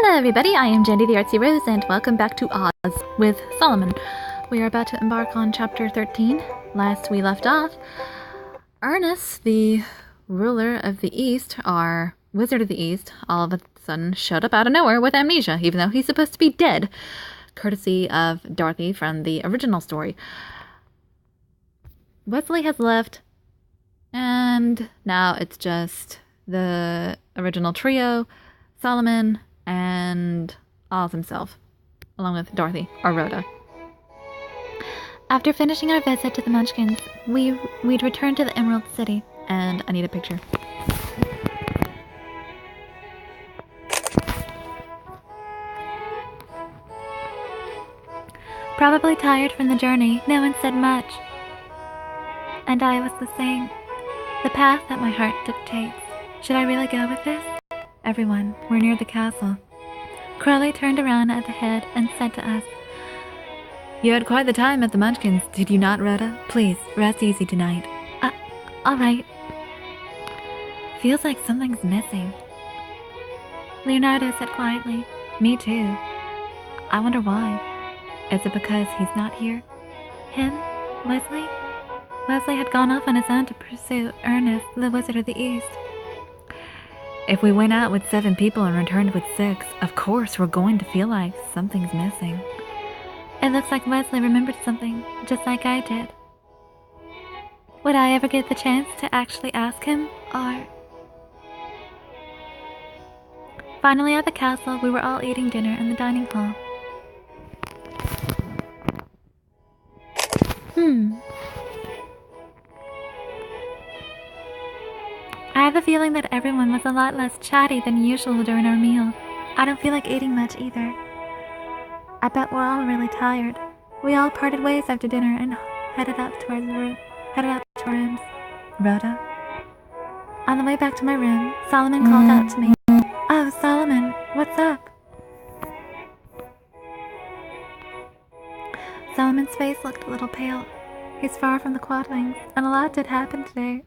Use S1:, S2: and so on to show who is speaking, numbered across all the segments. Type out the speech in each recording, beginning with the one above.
S1: Hello everybody, I am Jandy the Artsy Rose, and welcome back to Oz with Solomon. We are about to embark on chapter 13. Last we left off, Ernest, the ruler of the East, our Wizard of the East, all of a sudden showed up out of nowhere with amnesia, even though he's supposed to be dead, courtesy of Dorothy from the original story. Wesley has left, and now it's just the original trio, Solomon, and Oz himself, along with Dorothy, or Rhoda. After finishing our visit to the Munchkins, we'd return to the Emerald City, and I need a picture. Probably tired from the journey, no one said much. And I was the same. The path that my heart dictates. Should I really go with this? Everyone, we're near the castle. Crowley turned around at the head and said to us, "You had quite the time at the Munchkins, did you not, Rhoda? Please, rest easy tonight." All right. Feels like something's missing. Leonardo said quietly, "Me too. I wonder why. Is it because he's not here? Him? Wesley? Wesley had gone off on his own to pursue Ernest, the Wizard of the East. If we went out with 7 people and returned with 6, of course we're going to feel like something's missing. It looks like Wesley remembered something, just like I did. Would I ever get the chance to actually ask him, or..." Finally at the castle, we were all eating dinner in the dining hall. I have the feeling that everyone was a lot less chatty than usual during our meal. I don't feel like eating much either. I bet we're all really tired. We all parted ways after dinner and headed up to our rooms. Rhoda? On the way back to my room, Solomon called out to me. "Oh, Solomon, what's up?" Solomon's face looked a little pale. He's far from the Quadlings, and a lot did happen today.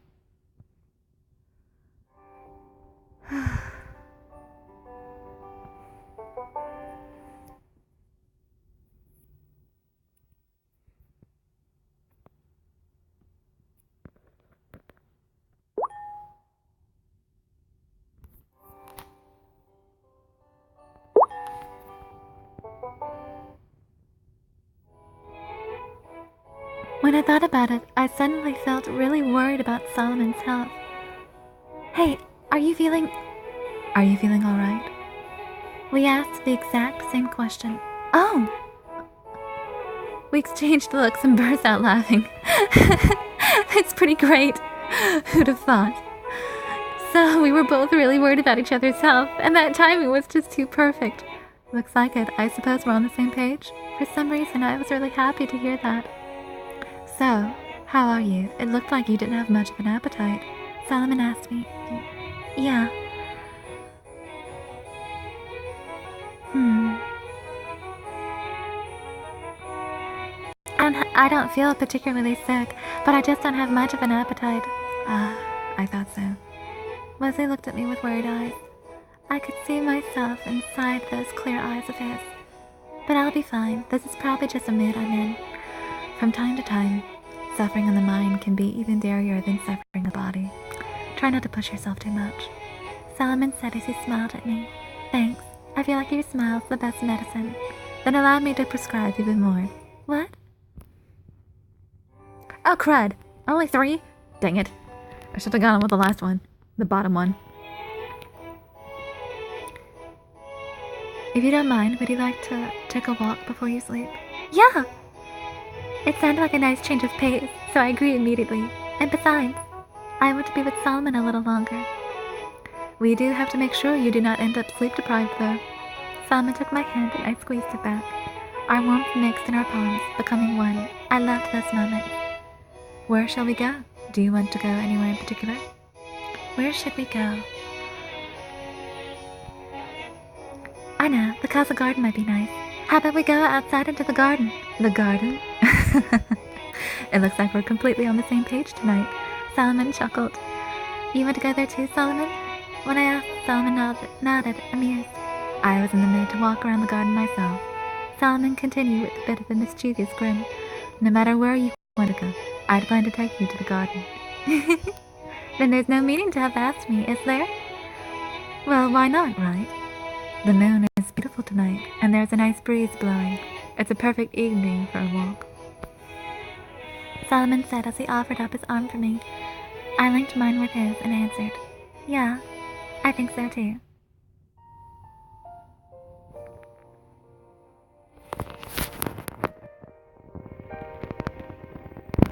S1: When I thought about it, I suddenly felt really worried about Solomon's health. "Hey, are you feeling all right?" We asked the exact same question. "Oh!" We exchanged looks and burst out laughing. It's pretty great. Who'd have thought? So we were both really worried about each other's health, and that timing was just too perfect. Looks like it. I suppose we're on the same page. For some reason, I was really happy to hear that. "So, how are you? It looked like you didn't have much of an appetite." Solomon asked me. "Yeah." I don't feel particularly sick, but I just don't have much of an appetite. I thought so. Wesley looked at me with worried eyes. I could see myself inside those clear eyes of his. But I'll be fine. This is probably just a mood I'm in. From time to time, suffering in the mind can be even darier than suffering in the body. Try not to push yourself too much. Solomon said as he smiled at me. "Thanks. I feel like your smile's the best medicine." Then allowed me to prescribe even more. "What?" "Oh, crud. Only 3? Dang it. I should have gone with the last one. The bottom one. If you don't mind, would you like to take a walk before you sleep?" "Yeah!" It sounded like a nice change of pace, so I agreed immediately. And besides, I want to be with Solomon a little longer. We do have to make sure you do not end up sleep-deprived, though. Solomon took my hand and I squeezed it back. Our warmth mixed in our palms, becoming one. I loved those moments. "Where shall we go? Do you want to go anywhere in particular?" "Where should we go?" "I know, the castle garden might be nice. How about we go outside into the garden?" "The garden?" It looks like we're completely on the same page tonight. Solomon chuckled. "You want to go there too, Solomon?" When I asked, Solomon nodded, amused. I was in the mood to walk around the garden myself. Solomon continued with a bit of a mischievous grin. No matter where you want to go, I'd plan to take you to the garden. Then there's no meaning to have asked me, is there? Well, why not, right? The moon is beautiful tonight, and there's a nice breeze blowing. It's a perfect evening for a walk. Solomon said as he offered up his arm for me. I linked mine with his and answered, yeah, I think so too.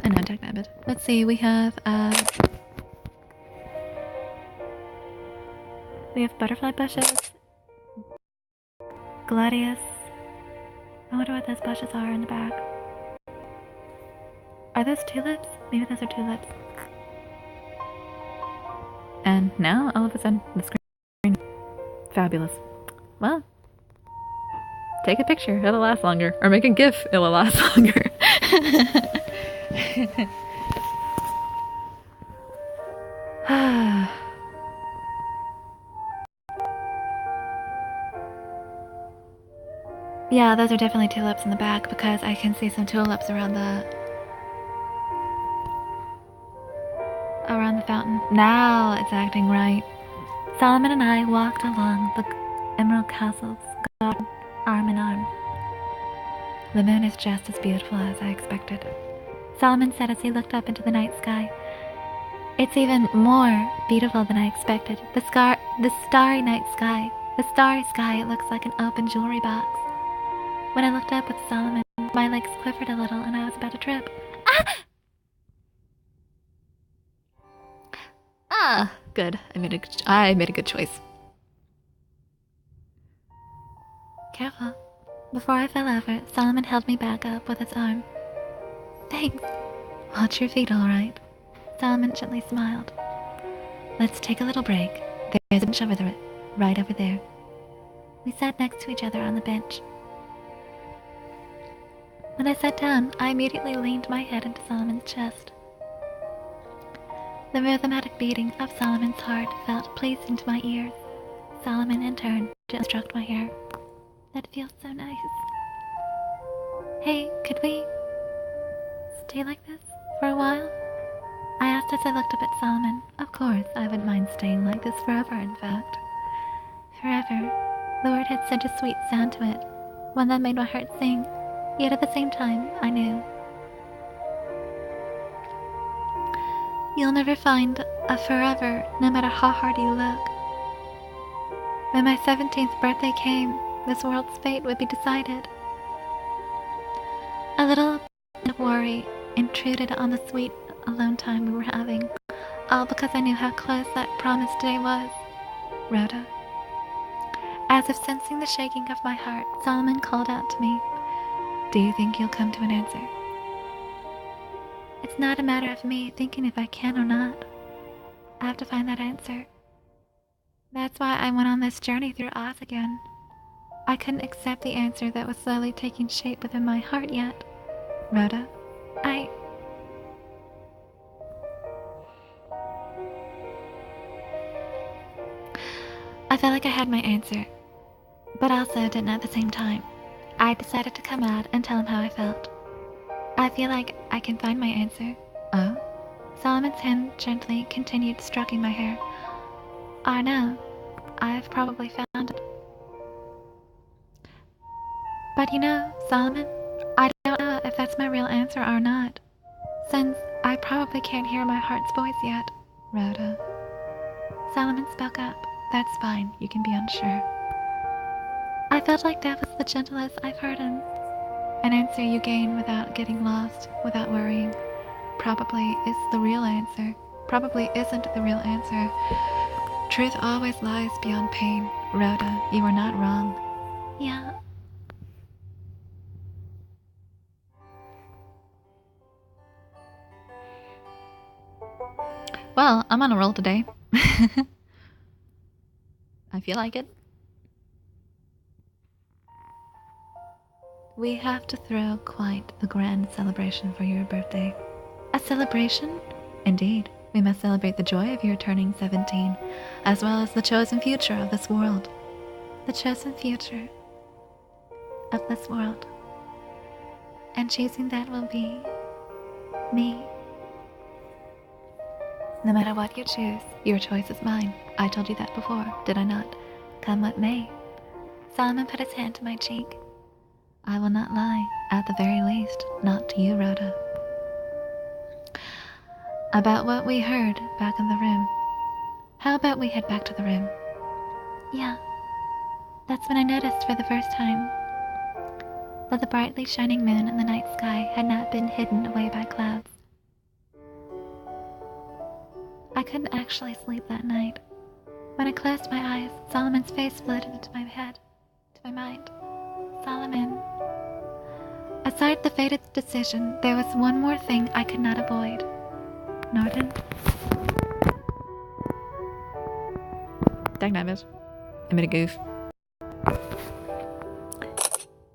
S1: And now check that bit. Let's see, we have butterfly bushes, gladius. I wonder what those bushes are in the back. Are those tulips? Maybe those are tulips. And now, all of a sudden, the screen. Fabulous. Well, take a picture, it'll last longer. Or make a GIF, it'll last longer. Yeah, those are definitely tulips in the back because I can see some tulips around the fountain. Now it's acting right. Solomon and I walked along the Emerald Castle's garden, arm in arm. The moon is just as beautiful as I expected. Solomon said as he looked up into the night sky. It's even more beautiful than I expected. The starry night sky. The starry sky, it looks like an open jewelry box. When I looked up with Solomon, my legs quivered a little and I was about to trip. Ah! Good. I made a good choice. Careful. Before I fell over, Solomon held me back up with his arm. Thanks. Watch your feet, all right. Solomon gently smiled. Let's take a little break. There's a bench right over there. We sat next to each other on the bench. When I sat down, I immediately leaned my head into Solomon's chest. The rhythmic beating of Solomon's heart felt pleasing to my ears. Solomon, in turn, just stroked my hair. That feels so nice. Hey, could we stay like this for a while? I asked as I looked up at Solomon. Of course, I wouldn't mind staying like this forever, in fact. Forever. The word had such a sweet sound to it, one that made my heart sing, yet at the same time, I knew. You'll never find a forever, no matter how hard you look. When my 17th birthday came, this world's fate would be decided. A little bit of worry intruded on the sweet, alone time we were having, all because I knew how close that promised day was. Rhoda. As if sensing the shaking of my heart, Solomon called out to me, Do you think you'll come to an answer? It's not a matter of me thinking if I can or not. I have to find that answer. That's why I went on this journey through Oz again. I couldn't accept the answer that was slowly taking shape within my heart yet. Rhoda, I felt like I had my answer, but also didn't at the same time. I decided to come out and tell him how I felt. I feel like I can find my answer. Oh? Solomon's hand gently continued stroking my hair. I know. I've probably found it. But you know, Solomon, I don't know if that's my real answer or not, since I probably can't hear my heart's voice yet. Rhoda. Solomon spoke up. That's fine, you can be unsure. I felt like that was the gentlest I've heard him. An answer you gain without getting lost, without worrying. Probably is the real answer. Probably isn't the real answer. Truth always lies beyond pain. Rhoda, you are not wrong. Yeah. Well, I'm on a roll today. I feel like it. We have to throw quite the grand celebration for your birthday. A celebration? Indeed, we must celebrate the joy of your turning 17, as well as the chosen future of this world. the chosen future of this world. And choosing that will be me. No matter what you choose, your choice is mine. I told you that before, did I not? Come what may. Solomon put his hand to my cheek. I will not lie, at the very least, not to you, Rhoda. About what we heard back in the room. How about we head back to the room? Yeah. That's when I noticed for the first time that the brightly shining moon in the night sky had not been hidden away by clouds. I couldn't actually sleep that night. When I closed my eyes, Solomon's face floated into my head, to my mind. Solomon. Aside the fated decision, there was one more thing I could not avoid. Norton?
S2: Dagnabbit. I made a goof.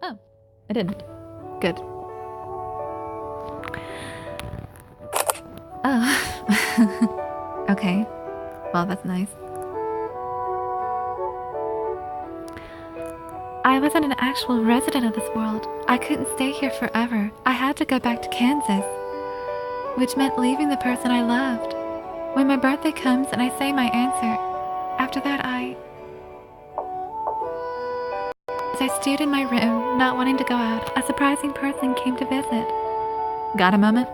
S2: Oh, I didn't. Good. Oh. Okay. Well, that's nice.
S1: I wasn't an actual resident of this world. I couldn't stay here forever. I had to go back to Kansas, which meant leaving the person I loved. When my birthday comes and I say my answer, after that as I stayed in my room, not wanting to go out, a surprising person came to visit.
S2: Got a moment?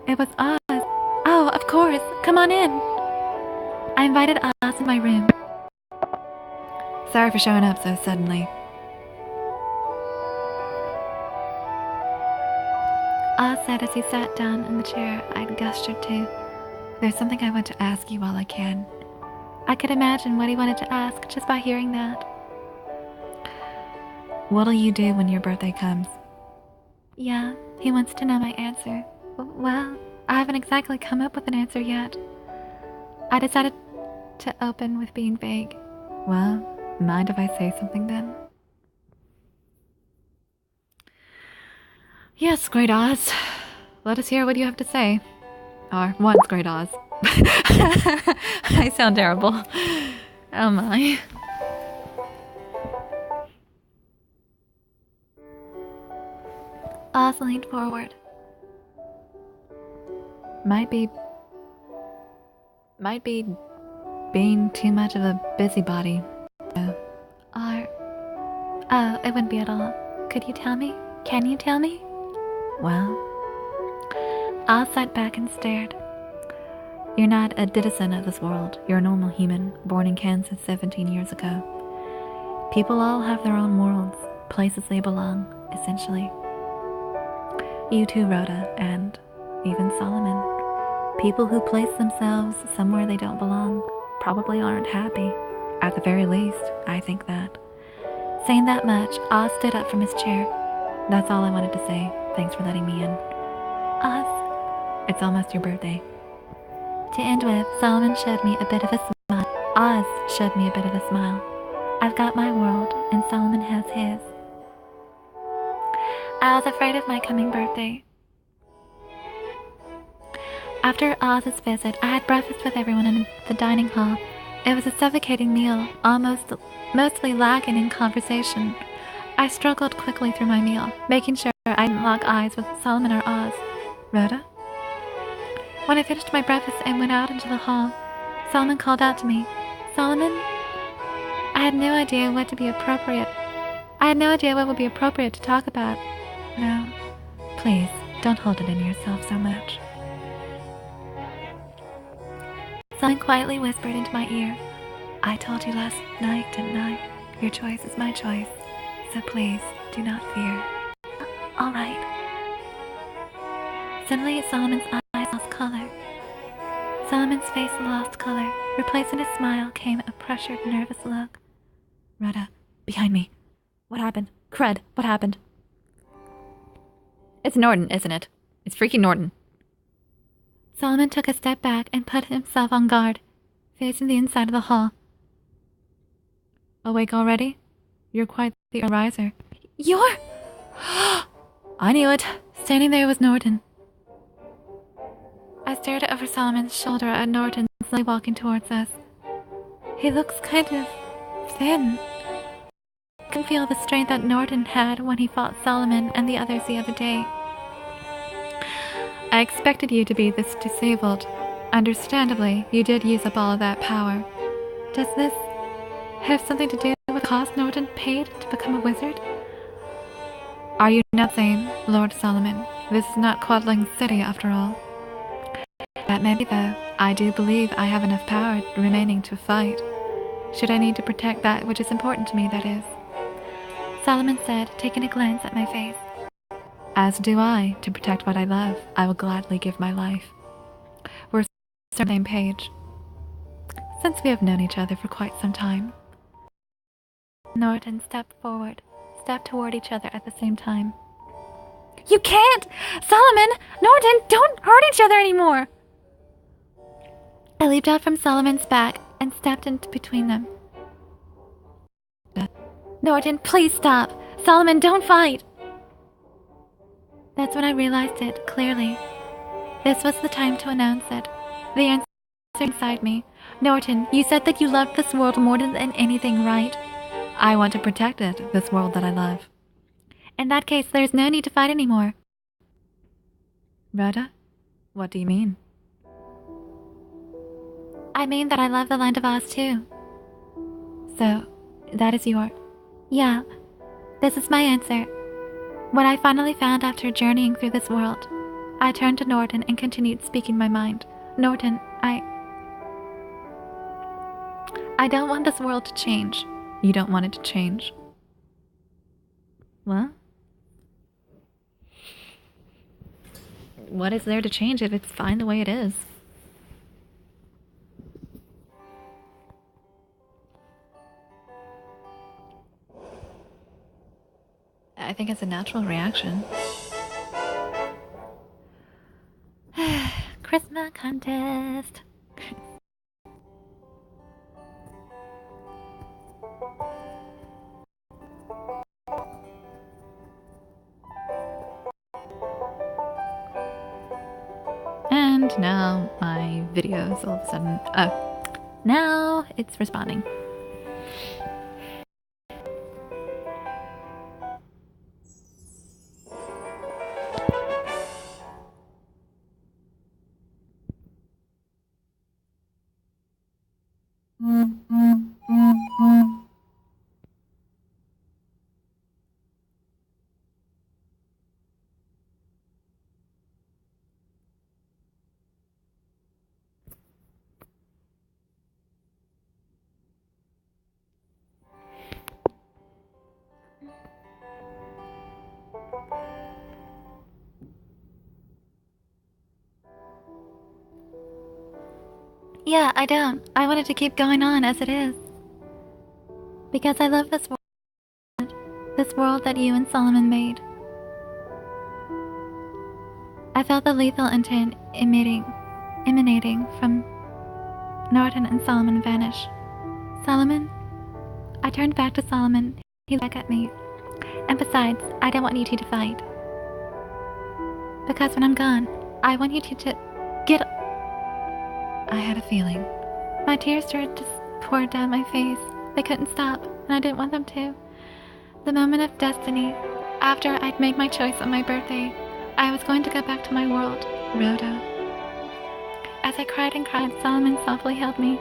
S1: It was Oz. Oh, of course. Come on in. I invited Oz in my room.
S2: Sorry for showing up so suddenly.
S1: Oz said as he sat down in the chair I'd gestured to.
S2: There's something I want to ask you while I can.
S1: I could imagine what he wanted to ask just by hearing that.
S2: What'll you do when your birthday comes?
S1: Yeah, he wants to know my answer. Well, I haven't exactly come up with an answer yet. I decided to open with being vague.
S2: Well, mind if I say something then? Yes, Great Oz. Let us hear what you have to say. Or once Great Oz. I sound terrible. Oh my.
S1: Oz leaned forward.
S2: Might be being too much of a busybody.
S1: Oh, it wouldn't be at all. Could you tell me? Can you tell me?
S2: Well,
S1: Oz sat back and stared.
S2: You're not a citizen of this world. You're a normal human, born in Kansas 17 years ago. People all have their own worlds, places they belong, essentially. You too, Rhoda, and even Solomon. People who place themselves somewhere they don't belong probably aren't happy. At the very least, I think that.
S1: Saying that much, Oz stood up from his chair.
S2: That's all I wanted to say. Thanks for letting me in.
S1: Oz.
S2: It's almost your birthday.
S1: To end with, Solomon showed me a bit of a smile. Oz showed me a bit of a smile. I've got my world, and Solomon has his. I was afraid of my coming birthday. After Oz's visit, I had breakfast with everyone in the dining hall. It was a suffocating meal, mostly lacking in conversation. I struggled quickly through my meal, making sure I didn't lock eyes with Solomon or Oz.
S2: Rhoda?
S1: When I finished my breakfast and went out into the hall, Solomon called out to me. Solomon? I had no idea what would be appropriate to talk about.
S2: No, please, don't hold it in yourself so much.
S1: Solomon quietly whispered into my ear. I told you last night, didn't I? Your choice is my choice, so please, do not fear. All right. Suddenly, Solomon's eyes lost color. Solomon's face lost color. Replacing his smile came a pressured, nervous look.
S2: Rhoda, behind me. What happened? Cred, what happened? It's Norton, isn't it? It's freaking Norton.
S1: Solomon took a step back and put himself on guard, facing the inside of the hall.
S2: Awake already? You're quite the riser.
S1: You're...
S2: I knew it.
S1: Standing there was Norton. I stared over Solomon's shoulder at Norton slowly walking towards us. He looks kind of thin. can feel the strength that Norton had when he fought Solomon and the others the other day. I expected you to be this disabled. Understandably, you did use up all of that power. Does this have something to do with the cost Norton paid to become a wizard? Are you not sane, Lord Solomon? This is not Quadling City, after all. That may be, though. I do believe I have enough power remaining to fight. Should I need to protect that which is important to me, that is. Solomon said, taking a glance at my face. As do I. To protect what I love, I will gladly give my life. We're on the same page. Since we have known each other for quite some time. Norton stepped toward each other at the same time. You can't! Solomon! Norton, don't hurt each other anymore! I leaped out from Solomon's back and stepped in between them. Norton, please stop! Solomon, don't fight! That's when I realized it, clearly. This was the time to announce it. The answer inside me. Norton, you said that you loved this world more than anything, right? I want to protect it, this world that I love. In that case, there's no need to fight anymore. Rhoda? What do you mean? I mean that I love the land of Oz, too. So, that is your... Yeah, this is my answer. When I finally found after journeying through this world, I turned to Norton and continued speaking my mind. Norton, I don't want this world to change. You don't want it to change? Well? What is there to change if it's fine the way it is? I think it's a natural reaction. Christmas contest. And now my video's all of a sudden... Oh, now it's responding. Yeah, I don't. I want it to keep going on as it is. Because I love this world. This world that you and Solomon made. I felt the lethal intent emanating from Norton and Solomon vanish. Solomon? I turned back to Solomon. He looked back at me. And besides, I don't want you two to fight. Because when I'm gone, I want you two to get... I had a feeling. My tears started to pour down my face. They couldn't stop, and I didn't want them to. The moment of destiny, after I'd made my choice on my birthday, I was going to go back to my world, Rhoda. As I cried and cried, Solomon softly held me.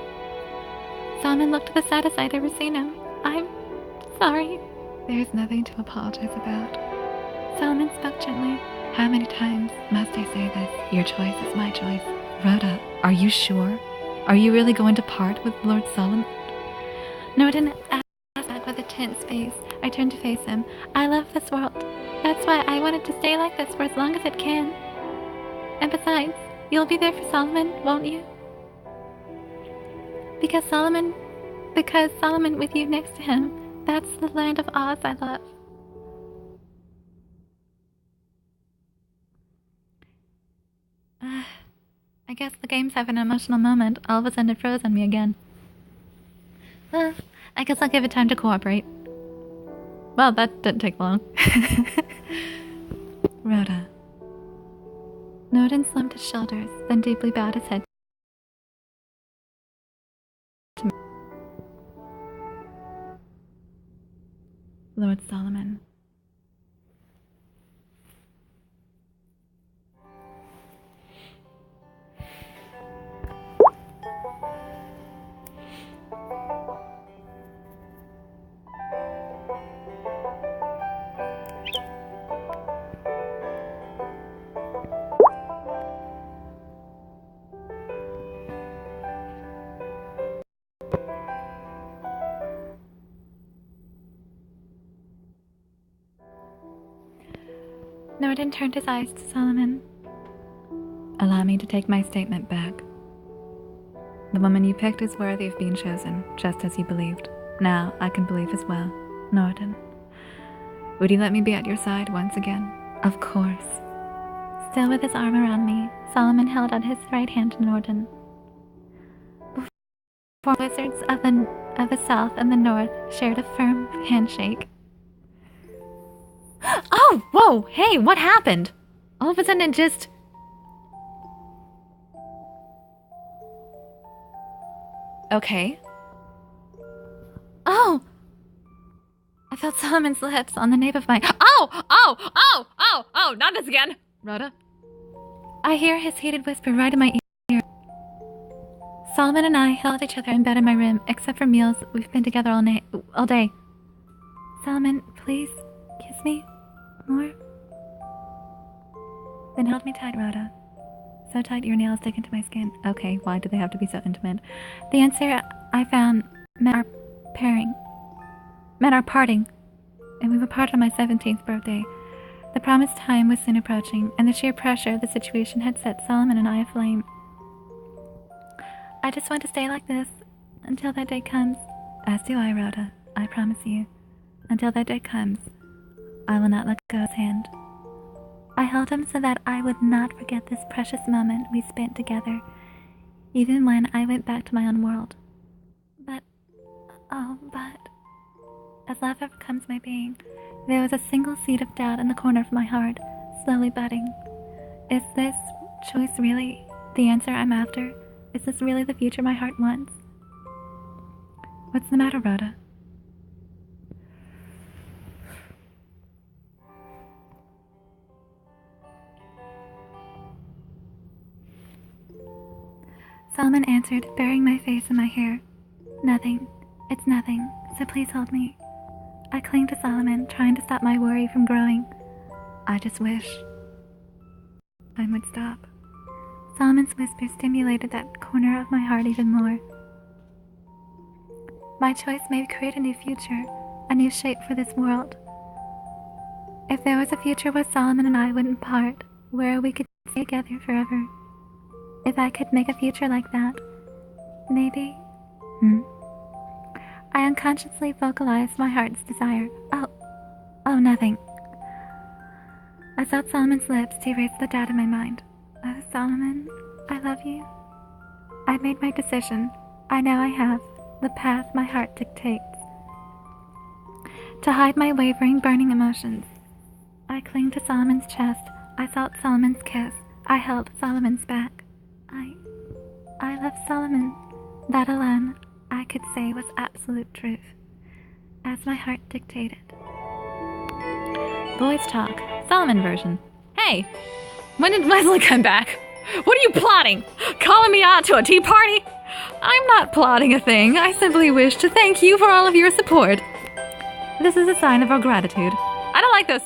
S1: Solomon looked the saddest I'd ever seen him. I'm sorry. There's nothing to apologize about. Solomon spoke gently. How many times must I say this? Your choice is my choice. Rhoda, are you sure? Are you really going to part with Lord Solomon? Norton asked with a tense face. I turned to face him. I love this world. That's why I want it to stay like this for as long as it can. And besides, you'll be there for Solomon, won't you? Because Solomon with you next to him, that's the land of Oz I love. I guess the game's having an emotional moment. All of a sudden it froze on me again. I guess I'll give it time to cooperate. Well, that didn't take long. Rhoda. Norton slumped his shoulders, then deeply bowed his head to me.
S2: Lord Solomon.
S1: Norton turned his eyes to Solomon.
S2: Allow me to take my statement back. The woman you picked is worthy of being chosen, just as you believed. Now I can believe as well. Norton, would you let me be at your side once again?
S1: Of course. Still with his arm around me, Solomon held out his right hand to Norton. Before wizards of the south and the north shared a firm handshake.
S2: Oh, whoa, hey, what happened? All of a sudden it just... Okay.
S1: Oh! I felt Solomon's lips on the nape of my... Oh,
S2: not this again. Rhoda?
S1: I hear his heated whisper right in my ear. Solomon and I held each other in bed in my room, except for meals. We've been together all day. Solomon, please, kiss me more. Then hold me tight, Rhoda. So tight your nails dig into my skin.
S2: Okay, why do they have to be so intimate?
S1: The answer I found meant our parting, and we would part on my 17th birthday. The promised time was soon approaching, and the sheer pressure of the situation had set Solomon and I aflame. I just want to stay like this until that day comes.
S2: As do I, Rhoda. I promise you. Until that day comes, I will not let go of his hand.
S1: I held him so that I would not forget this precious moment we spent together, even when I went back to my own world. But, as love overcomes my being, there was a single seed of doubt in the corner of my heart, slowly budding. Is this choice really the answer I'm after? Is this really the future my heart wants?
S2: What's the matter, Rhoda?
S1: Solomon answered, burying my face in my hair. Nothing. It's nothing, so please hold me. I cling to Solomon, trying to stop my worry from growing.
S2: I just wish time would stop.
S1: Solomon's whisper stimulated that corner of my heart even more. My choice may create a new future, a new shape for this world. If there was a future where Solomon and I wouldn't part, where we could stay together forever. If I could make a future like that, maybe. I unconsciously vocalized my heart's desire. Oh, nothing. I felt Solomon's lips to erase the doubt in my mind. Oh, Solomon, I love you. I've made my decision. I know I have the path my heart dictates. To hide my wavering, burning emotions, I cling to Solomon's chest. I felt Solomon's kiss. I held Solomon's back. I love Solomon. That alone, I could say was absolute truth, as my heart dictated.
S2: Boys talk. Solomon version. Hey, when did Wesley come back? What are you plotting? Calling me out to a tea party? I'm not plotting a thing. I simply wish to thank you for all of your support. This is a sign of our gratitude. I don't like those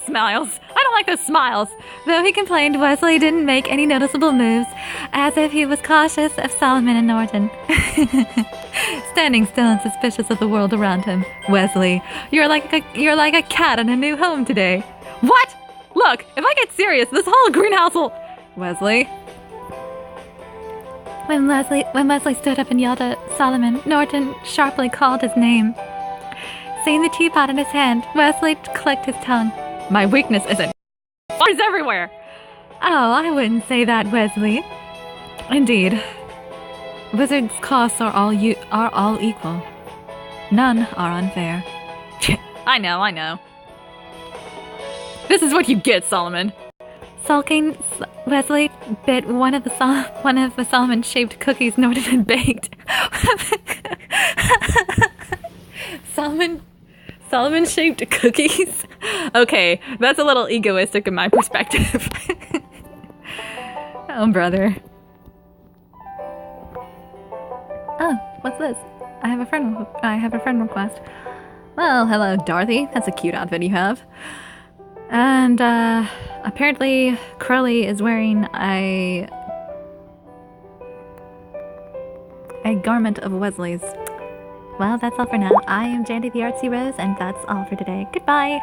S2: smiles. Though he complained Wesley didn't make any noticeable moves, as if he was cautious of Solomon and Norton. Standing still and suspicious of the world around him. Wesley, you're like a cat in a new home today. What? Look, if I get serious, this whole greenhouse will... Wesley?
S1: When Wesley stood up and yelled at Solomon, Norton sharply called his name. Seeing the teapot in his hand, Wesley clicked his tongue.
S2: My weakness isn't... Fires everywhere!
S1: Oh, I wouldn't say that, Wesley.
S2: Indeed. Wizards' costs are all equal. None are unfair. I know. This is what you get, Solomon.
S1: Sulking, Wesley bit one of the Solomon-shaped cookies Norton had baked.
S2: Solomon Salmon-shaped cookies? Okay, that's a little egoistic in my perspective. Oh, brother. Oh, what's this? I have a friend request. Well, hello, Dorothy. That's a cute outfit you have. And, apparently Crowley is wearing a garment of Wesley's. Well, that's all for now. I am Jandy the Artsy Rose, and that's all for today. Goodbye!